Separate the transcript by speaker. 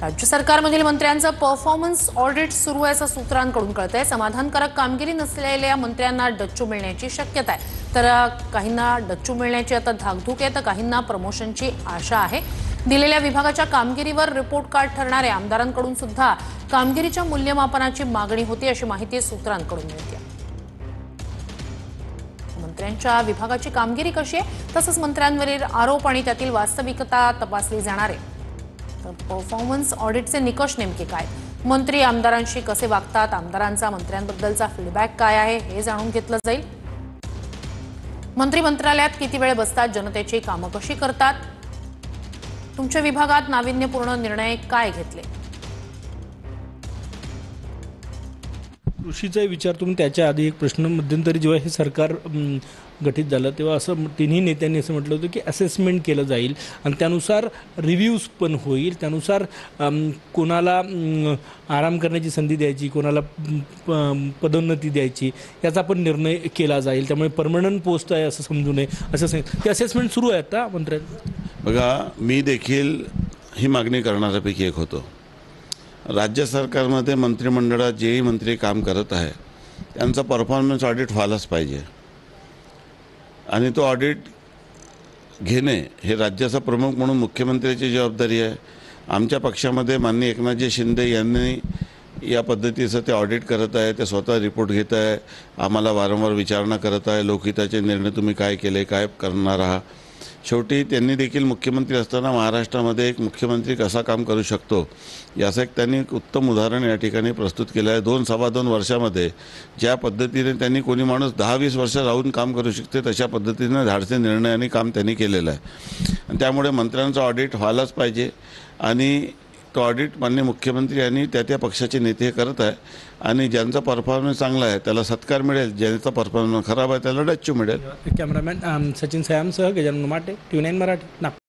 Speaker 1: राज्य सरकारमधील मंत्र्यांचं परफॉर्मन्स ऑडिट सुरू आहे असं सूत्रांकडून कळतंय। समाधानकारक कामगिरी नसलेल्या मंत्र्यांना डच्चू मिळण्याची शक्यता आहे। तर काहींना डच्चू मिळण्याची आता धाकधूक आहे, तर काहींना प्रमोशनची आशा आहे। दिलेल्या विभागाच्या कामगिरीवर रिपोर्ट कार्ड ठरणाऱ्या आमदारांकडून सुद्धा कामगिरीच्या मूल्यमापनाची मागणी होती अशी माहिती सूत्रांकडून मिळते। मंत्र्यांच्या विभागाची कामगिरी कशी आहे, तसंच मंत्र्यांवरील आरोप आणि त्यातील वास्तविकता तपासली जाणार आहे। परफॉर्मन्स ऑडिटचे निकष नेमके काय, मंत्री आमदारांशी कसे वागतात, आमदारांचा मंत्र्यांबद्दलचा फीडबॅक काय आहे हे जाणून घेतलं जाईल। मंत्री मंत्रालयात किती वेळ बसतात, जनतेची कामं कशी करतात, तुमच्या विभागात नाविन्यपूर्ण निर्णय काय घेतले।
Speaker 2: कृषीचा विचार तुम्ही त्याच्या आधी एक प्रश्न मध्यंतरी जेव्हा हे सरकार गठीत झालं तेव्हा असं तिन्ही नेत्यांनी असं म्हटलं होतं की असेसमेंट केलं जाईल आणि त्यानुसार रिव्ह्यूज पण होईल, त्यानुसार कोणाला आराम करण्याची संधी द्यायची, कोणाला पदोन्नती द्यायची याचा पण निर्णय केला जाईल। त्यामुळे परमनंट पोस्ट आहे असं समजू नये असं सांगितलं। ते असेसमेंट सुरू आहे आता मंत्र्यांचं।
Speaker 3: बघा, मी देखील ही मागणी करणाऱ्यापैकी एक होतो। राज्य सरकारमध्ये मंत्रिमंडळात जेही मंत्री काम करत आहे त्यांचा परफॉर्मन्स ऑडिट व्हायलाच पाहिजे आणि तो ऑडिट घेणे हे राज्याचा प्रमुख म्हणून मुख्यमंत्र्याची जबाबदारी आहे। आमच्या पक्षामध्ये माननीय एकनाथजी शिंदे यांनी या पद्धतीचं ते ऑडिट करत आहे, ते स्वतः रिपोर्ट घेत आहे, आम्हाला वारंवार विचारणा करत आहे, लोकहिताचे निर्णय तुम्ही काय केले, काय करणार आहात। शेवटी त्यांनी देखील मुख्यमंत्री असताना महाराष्ट्रामध्ये एक मुख्यमंत्री कसा काम करू शकतो याचं एक त्यांनी उत्तम उदाहरण या ठिकाणी प्रस्तुत केलं आहे। 2-2.25 वर्षामध्ये ज्या पद्धतीने त्यांनी कोणी माणूस 10-20 वर्ष राहून काम करू शकते तशा पद्धतीने धाडसी निर्णयाने काम त्यांनी केलेलं आहे आणि त्यामुळे मंत्र्यांचं ऑडिट व्हायलाच पाहिजे आणि तो ऑडिट माननीय मुख्यमंत्री आणि त्या पक्षाचे नेते करत आहे आणि ज्यांचा परफॉर्मन्स चांगला आहे त्याला सत्कार मिळेल, ज्यांचा परफॉर्मन्स खराब आहे त्याला डच्चू मिळेल।
Speaker 2: कॅमेरामॅन सचिन सयामसह गजानन माटे, TVNine मराठी, नागपूर।